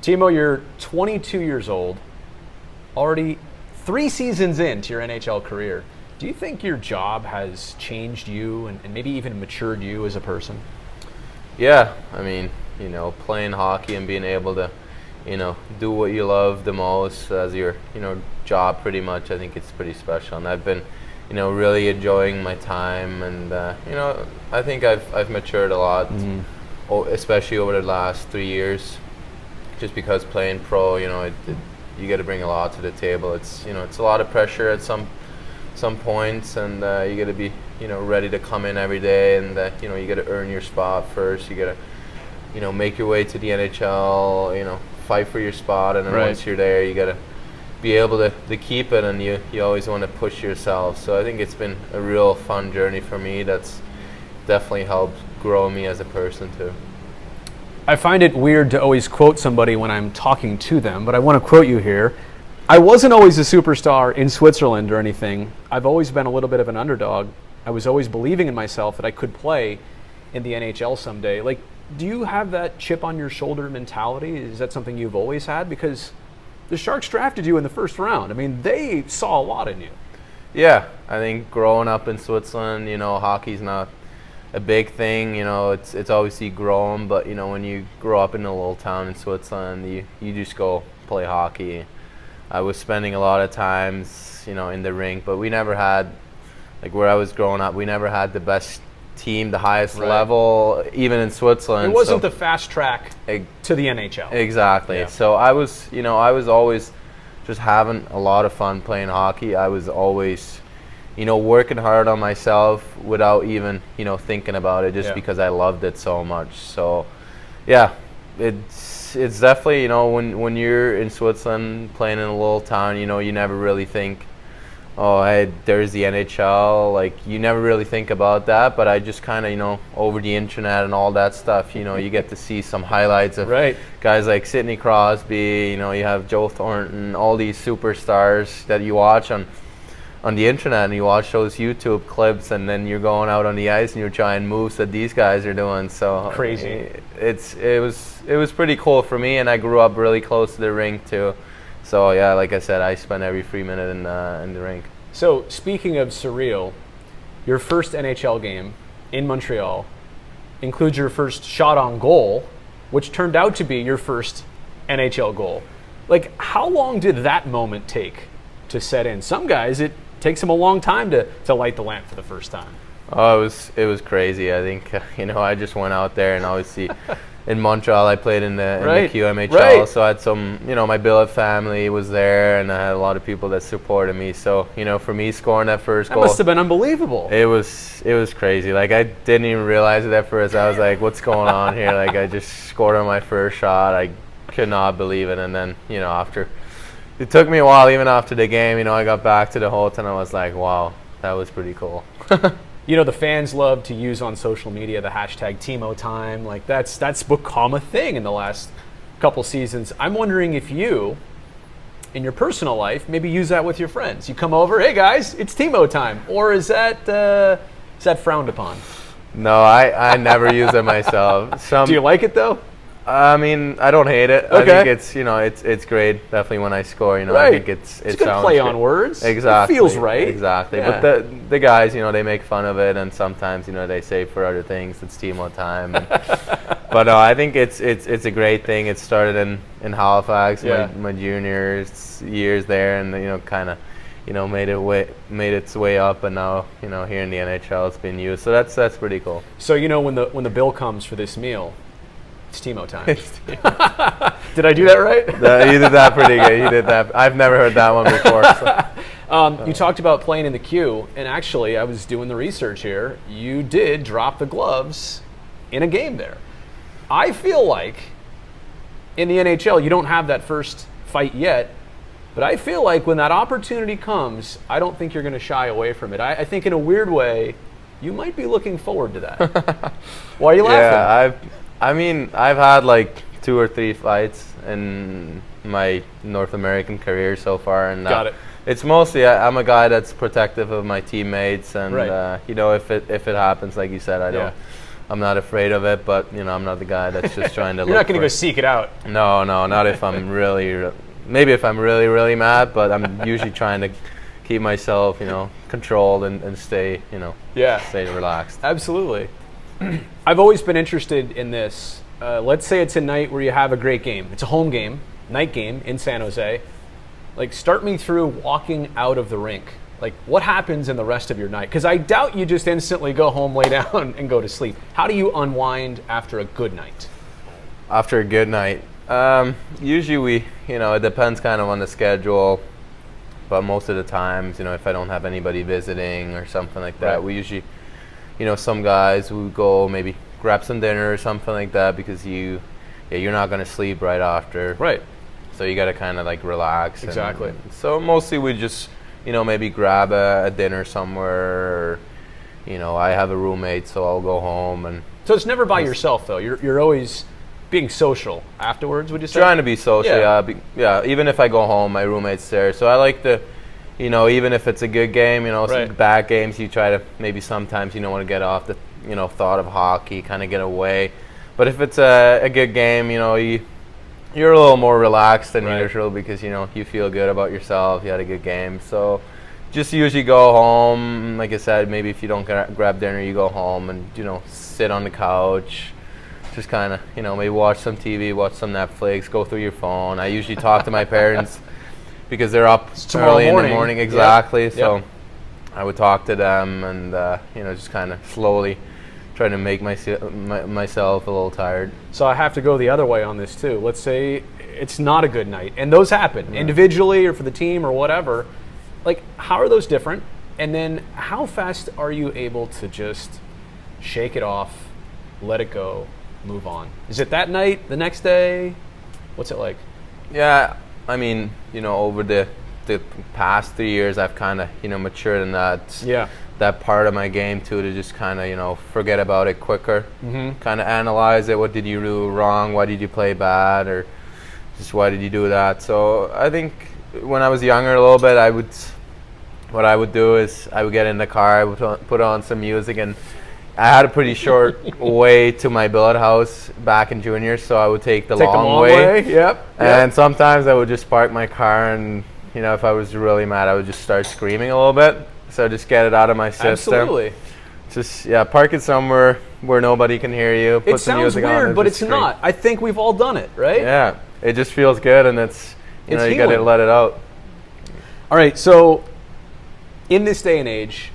Timo, you're 22 years old, already 3 seasons into your NHL career. Do you think your job has changed you and maybe even matured you as a person? Yeah, I mean, playing hockey and being able to, do what you love the most as your, job pretty much, I think it's pretty special. And I've been, really enjoying my time, and, I think I've matured a lot, especially over the last 3 years, just because playing pro, you got to bring a lot to the table. It's, it's a lot of pressure at some points, and you got to be, ready to come in every day, and you got to earn your spot first. You got to, make your way to the NHL, fight for your spot, and then once you're there, you got to be able to keep it, and you always want to push yourself. So I think it's been a real fun journey for me. That's definitely helped grow me as a person too. I find it weird to always quote somebody when I'm talking to them, but I want to quote you here. I wasn't always a superstar in Switzerland or anything. I've always been a little bit of an underdog. I was always believing in myself that I could play in the NHL someday. Like, do you have that chip on your shoulder mentality? Is that something you've always had? Because the Sharks drafted you in the first round. I mean, they saw a lot in you. Yeah, I think growing up in Switzerland, hockey's not a big thing. It's obviously grown, but when you grow up in a little town in Switzerland, you just go play hockey. I was spending a lot of times, in the rink, but we never had, like where I was growing up, we never had the best team, the highest level, even in Switzerland. It wasn't the fast track to the NHL. Exactly. Yeah. So I was always just having a lot of fun playing hockey. I was always, working hard on myself without even, thinking about it, just because I loved it so much. So, yeah, it's definitely, when you're in Switzerland playing in a little town, you never really think, oh, hey, there's the NHL. Like, you never really think about that, but I just kind of, over the internet and all that stuff, you get to see some highlights of guys like Sidney Crosby, you have Joe Thornton, all these superstars that you watch on the internet, and you watch those YouTube clips, and then you're going out on the ice and you're trying moves that these guys are doing. So crazy. It was pretty cool for me, and I grew up really close to the rink too. So yeah, like I said, I spent every free minute in the rink. So speaking of surreal, your first NHL game in Montreal includes your first shot on goal, which turned out to be your first NHL goal. Like, how long did that moment take to set in? Some guys, it takes them a long time to light the lamp for the first time. Oh, it was crazy. I think I just went out there, and obviously in Montreal I played in the QMHL, so I had some, my billet family was there, and I had a lot of people that supported me. So for me, scoring that first goal, that must have been unbelievable. It was crazy. Like, I didn't even realize it at first. I was like, what's going on here? Like, I just scored on my first shot. I could not believe it. And then after, it took me a while, even after the game, I got back to the hotel, and I was like, wow, that was pretty cool. The fans love to use on social media the hashtag Timo time. Like, that's become a thing in the last couple seasons. I'm wondering if you, in your personal life, maybe use that with your friends. You come over, hey guys, it's Timo time. Or is that frowned upon? No, I never use it myself. Do you like it though? I mean, I don't hate it. Okay. I think it's great. Definitely when I score, I think it's a good play on words. Exactly. It feels right. Exactly. Yeah. But the guys, they make fun of it, and sometimes, they say for other things, it's Timo time. But I think it's a great thing. It started in Halifax, my juniors years there, and kind of, made its way up, and now, here in the NHL, it's been used. So that's pretty cool. So when the bill comes for this meal, it's Timo time. Did I do that right? You did that pretty good. You did that. I've never heard that one before. So. You talked about playing in the Q, and actually, I was doing the research here. You did drop the gloves in a game there. I feel like in the NHL, you don't have that first fight yet, but I feel like when that opportunity comes, I don't think you're going to shy away from it. I think in a weird way, you might be looking forward to that. Why are you laughing? Yeah, I've had like 2 or 3 fights in my North American career so far, and got it. It's mostly I'm a guy that's protective of my teammates, and if it happens, like you said, I'm not afraid of it, but I'm not the guy that's just trying to. You're not going to go seek it out. No, not if I'm really. Maybe if I'm really, really mad, but I'm usually trying to keep myself, controlled and stay, stay relaxed. Absolutely. I've always been interested in this. Let's say it's a night where you have a great game. It's a home game, night game in San Jose. Like, start me through walking out of the rink. Like, what happens in the rest of your night? Because I doubt you just instantly go home, lay down, and go to sleep. How do you unwind after a good night? After a good night? Usually we, it depends kind of on the schedule. But most of the times, if I don't have anybody visiting or something like that, we usually, some guys will go maybe grab some dinner or something like that because you're not going to sleep right after. Right. So you got to kind of like relax. Exactly. And so mostly we just, maybe grab a dinner somewhere. Or, I have a roommate, so I'll go home. And so it's never by yourself, though. You're always being social afterwards, would you say? Trying to be social, yeah. Even if I go home, my roommate's there. So I like to, even if it's a good game, some bad games, you try to maybe sometimes, want to get off the, thought of hockey, kind of get away. But if it's a good game, you're a little more relaxed than usual because, you feel good about yourself. You had a good game. So just usually go home. Like I said, maybe if you don't grab dinner, you go home and, sit on the couch. Just kind of, maybe watch some TV, watch some Netflix, go through your phone. I usually talk to my parents because they're up early in the morning. Exactly. Yep. So I would talk to them and, just kind of slowly try to make myself a little tired. So I have to go the other way on this too. Let's say it's not a good night, and those happen individually or for the team or whatever. Like, how are those different? And then how fast are you able to just shake it off, let it go, move on? Is it that night, the next day? What's it like? Yeah, I mean, over the past 3 years, I've kind of, matured in that part of my game too, to just kind of, forget about it quicker. Mm-hmm. Kind of analyze it. What did you do wrong? Why did you play bad? Or just why did you do that? So I think when I was younger a little bit, what I would do is I would get in the car, I would put on some music, and I had a pretty short way to my billet house back in junior, so I would take the long way. Yep. And sometimes I would just park my car, and if I was really mad, I would just start screaming a little bit. So just get it out of my system. Absolutely. Just park it somewhere where nobody can hear you. Put some music on. It sounds weird, but it's not. I think we've all done it, right? Yeah. It just feels good, and it's you got to let it out. All right. So in this day and age,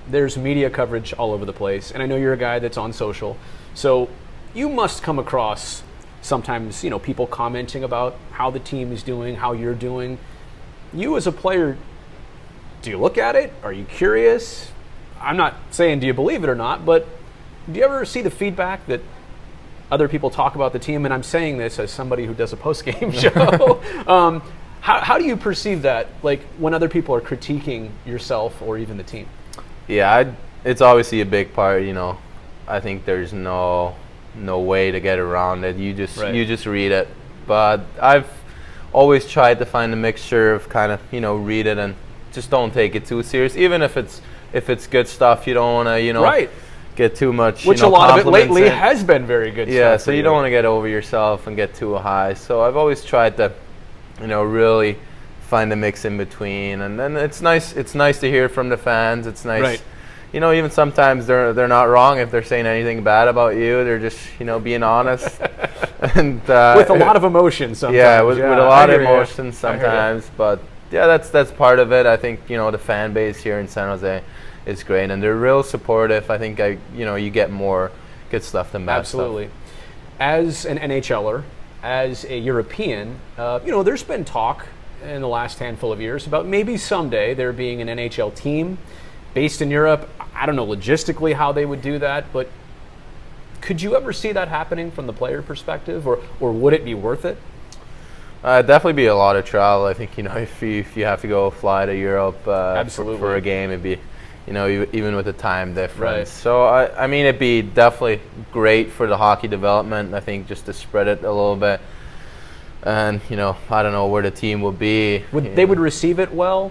there's media coverage all over the place, and I know you're a guy that's on social, so you must come across sometimes, people commenting about how the team is doing, how you're doing. You as a player, do you look at it? Are you curious? I'm not saying do you believe it or not, but do you ever see the feedback that other people talk about the team? And I'm saying this as somebody who does a post-game show. How do you perceive that, like when other people are critiquing yourself or even the team? Yeah, it's obviously a big part. I think there's no way to get around it. You just read it. But I've always tried to find a mixture of kind of read it and just don't take it too serious. Even if it's good stuff, you don't want to get too much. Which a lot of it lately has been very good. Yeah, stuff so you don't want to get over yourself and get too high. So I've always tried to really find a mix in between, and then it's nice to hear from the fans. It's nice, even sometimes they're not wrong if they're saying anything bad about you. They're just being honest, and with a lot of emotion sometimes. Yeah, with a lot of emotion sometimes. But yeah, that's part of it. I think the fan base here in San Jose is great, and they're real supportive. I think you get more good stuff than bad stuff. Absolutely. As an NHLer, as a European, there's been talk in the last handful of years about maybe someday there being an NHL team based in Europe. I don't know logistically how they would do that, but could you ever see that happening from the player perspective, or would it be worth it? Definitely be a lot of travel. I think if you have to go fly to Europe for a game, it'd be even with the time difference. Right. So I mean, it'd be definitely great for the hockey development. I think just to spread it a little bit. And I don't know where the team would be. They would receive it well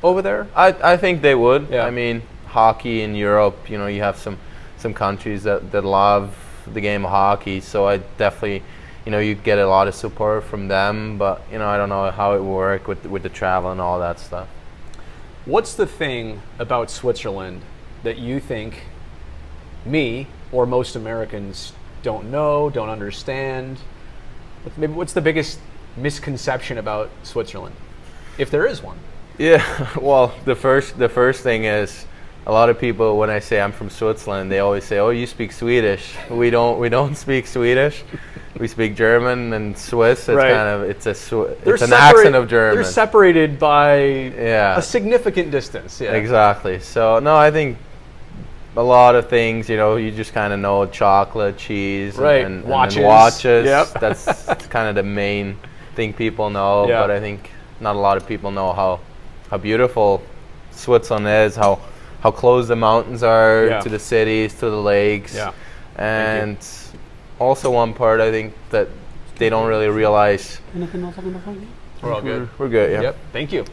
over there? I think they would. Yeah. I mean, hockey in Europe, you have some some countries that love the game of hockey. So I definitely, you get a lot of support from them. But I don't know how it will work with the travel and all that stuff. What's the thing about Switzerland that you think me or most Americans don't know, don't understand? Maybe what's the biggest misconception about Switzerland, if there is one? Yeah, well, the first thing is, a lot of people, when I say I'm from Switzerland, they always say, "Oh, you speak Swedish." We don't speak Swedish. We speak German and Swiss. It's Right. kind of it's an They're accent of German. They're separated by Yeah. a significant distance. Yeah. Exactly. So no, I think a lot of things, you just kind of know chocolate, cheese, Right. and Watches. watches. Yep. That's kind of the main thing people know. Yeah. But I think not a lot of people know how beautiful Switzerland is, how close the mountains are Yeah. to the cities, to the lakes. Yeah. And also one part I think that they don't really realize. Anything else I can find? We're all good. We're good, yeah. Yep. Thank you.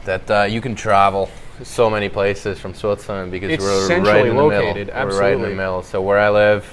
That you can travel so many places from Switzerland because It's we're centrally right in the located, middle. We're right in the absolutely. middle. So where I live,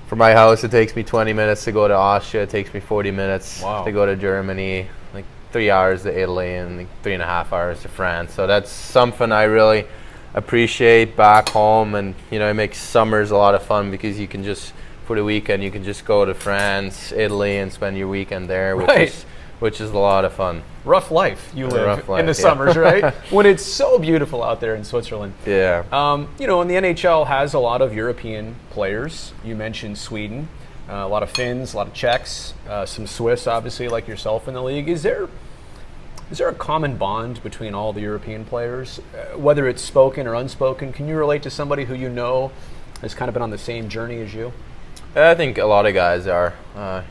from my house, it takes me 20 minutes to go to Austria. It takes me 40 minutes Wow. to go to Germany, like 3 hours to Italy, and like 3.5 hours to France. So that's something I really appreciate back home, and it makes summers a lot of fun because you can just, for the weekend, you can just go to France, Italy, and spend your weekend there, Right. which is a lot of fun. Rough life you live Rough life, in the yeah. summers, right? When it's so beautiful out there in Switzerland. Yeah. And the NHL has a lot of European players. You mentioned Sweden, a lot of Finns, a lot of Czechs, some Swiss, obviously, like yourself in the league. Is there a common bond between all the European players, whether it's spoken or unspoken? Can you relate to somebody who has kind of been on the same journey as you? I think a lot of guys are.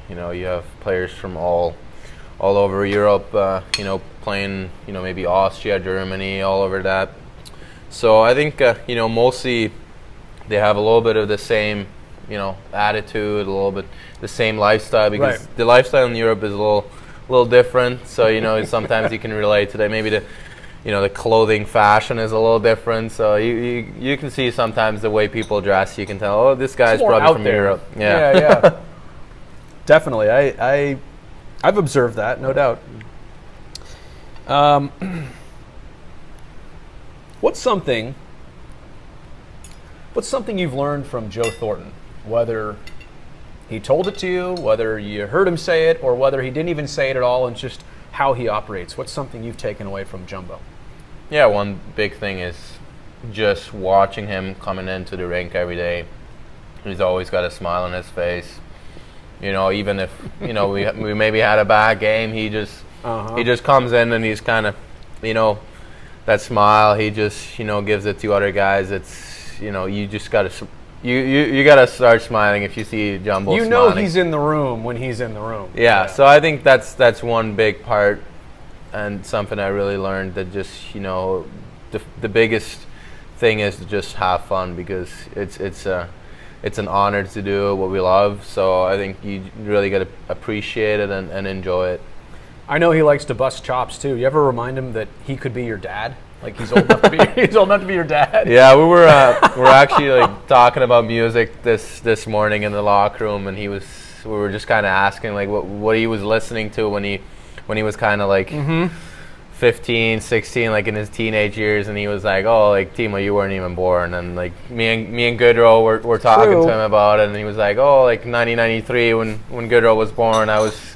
You have players from all over Europe, playing, maybe Austria, Germany, all over that. So I think, mostly they have a little bit of the same, attitude, a little bit the same lifestyle, because Right. the lifestyle in Europe is a little different. So, sometimes you can relate to that. Maybe the clothing fashion is a little different. So you can see sometimes the way people dress, you can tell, oh, this guy's It's more probably out from there. Europe. Yeah. Definitely. I've observed that, no doubt. What's something you've learned from Joe Thornton? Whether he told it to you, whether you heard him say it, or whether he didn't even say it at all, and just how he operates. What's something you've taken away from Jumbo? Yeah, one big thing is just watching him coming into the rink every day. He's always got a smile on his face. Even if we maybe had a bad game, he just comes in and he's kind of, that smile. He just gives it to other guys. It's you just gotta you gotta start smiling if you see Jumbo. Smiling. He's in the room when he's in the room. Yeah, so I think that's one big part, and something I really learned, that just the biggest thing is to just have fun, because it's an honor to do what we love. So I think you really got to appreciate it and enjoy it. I know he likes to bust chops too. You ever remind him that he could be your dad? Like he's old enough to be your dad. Yeah, we're actually like talking about music this morning in the locker room, and we were just kind of asking like what he was listening to when he was kind of like 15, 16, like in his teenage years, and he was like, oh, like, Timo, you weren't even born. And like me and Goodrow were talking True. to him about it, and he was like, oh, like 1993 when Goodrow was born, I was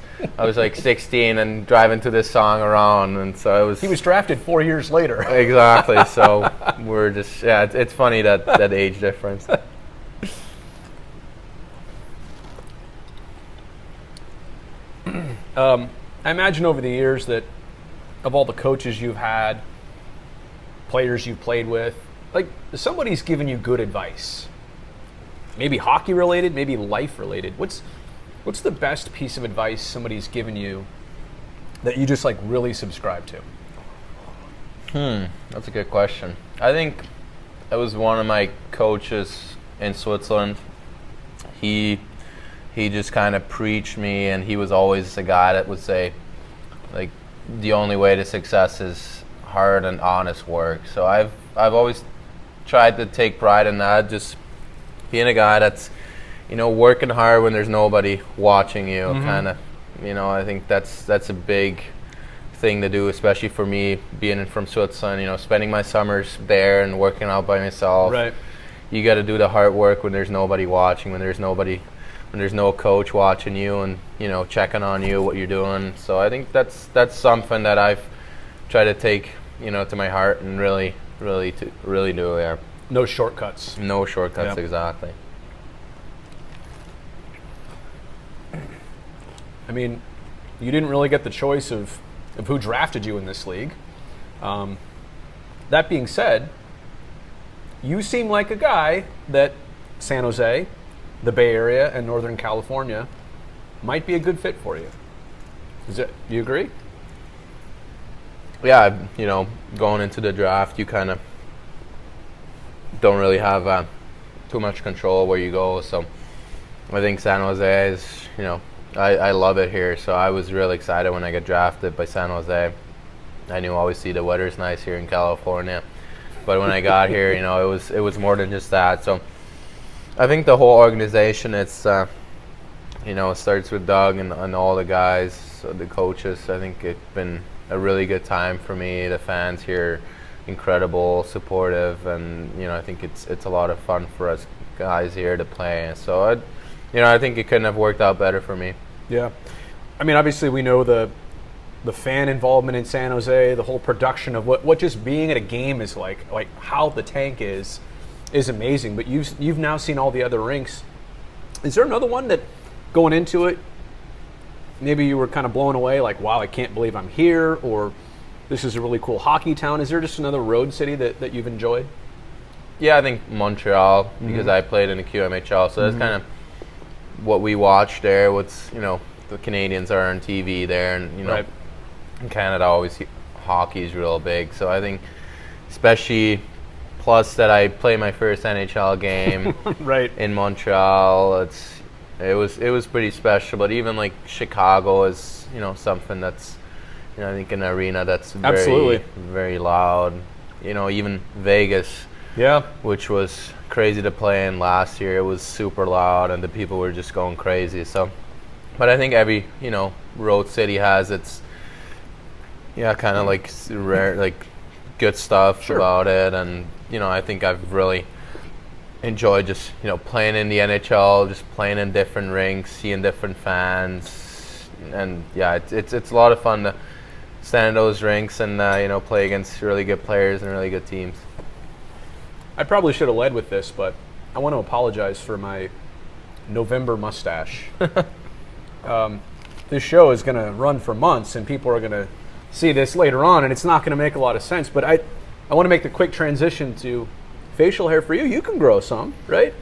like 16 and driving to this song around, and so He was drafted 4 years later. exactly. So we're just it's funny that age difference. I imagine over the years that of all the coaches you've had, players you've played with, like somebody's given you good advice. Maybe hockey related, maybe life related. What's the best piece of advice somebody's given you that you just like really subscribe to? That's a good question. I think it was one of my coaches in Switzerland. He just kind of preached me, and he was always the guy that would say, like, the only way to success is hard and honest work. So I've always tried to take pride in that, just being a guy that's, working hard when there's nobody watching you, kind of. I think that's a big thing to do, especially for me being from Switzerland. Spending my summers there and working out by myself. Right. You got to do the hard work when there's nobody watching, when there's no coach watching you and checking on you, what you're doing. So I think that's something that I've tried to take to my heart and really do. Yeah. No shortcuts. No shortcuts. Yep. Exactly. I mean, you didn't really get the choice of who drafted you in this league. That being said, you seem like a guy that San Jose, the Bay Area, and Northern California might be a good fit for you. Do you agree? Yeah, going into the draft, you kind of don't really have too much control where you go. So I think San Jose is, I love it here. So I was really excited when I got drafted by San Jose. I knew obviously the weather's nice here in California, but when I got here, it was more than just that. So I think the whole organization, it's it starts with Doug and all the guys, the coaches. I think it's been a really good time for me. The fans here, incredible, supportive, and I think it's a lot of fun for us guys here to play. So I think it couldn't have worked out better for me. Yeah, I mean, obviously we know the fan involvement in San Jose, the whole production of what just being at a game is like how the tank is amazing. But you've now seen all the other rinks. Is there another one that going into it, maybe you were kind of blown away, like, wow, I can't believe I'm here, or this is a really cool hockey town? Is there just another road city that you've enjoyed? Yeah, I think Montreal, because I played in the QMHL, so that's kind of what we watch there. What's the Canadians are on TV there, and right. In Canada, always hockey is real big. So I think, especially plus that I played my first NHL game right in Montreal. It was pretty special. But even like Chicago is something that's I think an arena that's very absolutely very loud. Even Vegas. Yeah, which was crazy to play in last year. It was super loud, and the people were just going crazy. So, but I think every road city has its kind of like rare, like good stuff about it, and I think I've really enjoyed just playing in the NHL, just playing in different rinks, seeing different fans, and it's a lot of fun to stand in those rinks and play against really good players and really good teams. I probably should have led with this, but I want to apologize for my November mustache. This show is going to run for months, and people are going to see this later on, and it's not going to make a lot of sense. But I want to make the quick transition to facial hair for you. You can grow some, right?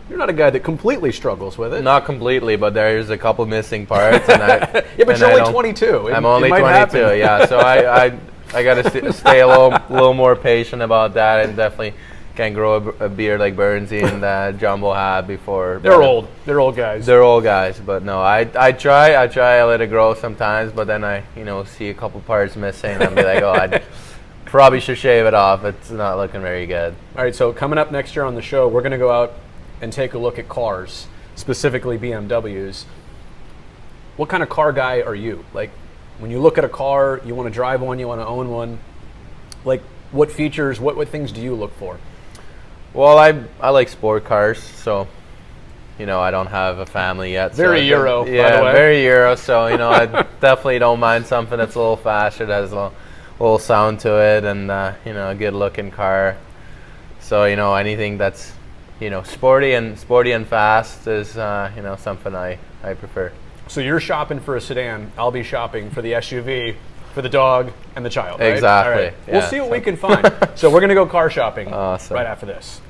You're not a guy that completely struggles with it. Not completely, but there's a couple missing parts. And yeah, but you're only 22. I'm only 22, yeah. So I got to stay a little more patient about that, and definitely can't grow a beard like Burnsy and Jumbo had before. They're old. They're old guys. They're old guys, but no, I try. I let it grow sometimes, but then I see a couple parts missing, and I'll be like, oh, I probably should shave it off. It's not looking very good. All right, so coming up next year on the show, we're going to go out and take a look at cars, specifically BMWs. What kind of car guy are you? Like, when you look at a car, you want to drive one, you want to own one. Like, what features, what things do you look for? Well, I like sport cars, so I don't have a family yet. Very Euro, yeah, by the way. Very Euro. So I definitely don't mind something that's a little faster, that has a little sound to it, and a good looking car. So anything that's sporty and fast is something I prefer. So you're shopping for a sedan. I'll be shopping for the SUV, for the dog and the child. Right? Exactly. All right. Yeah. We'll see what we can find. So we're going to go car shopping Awesome. right after this.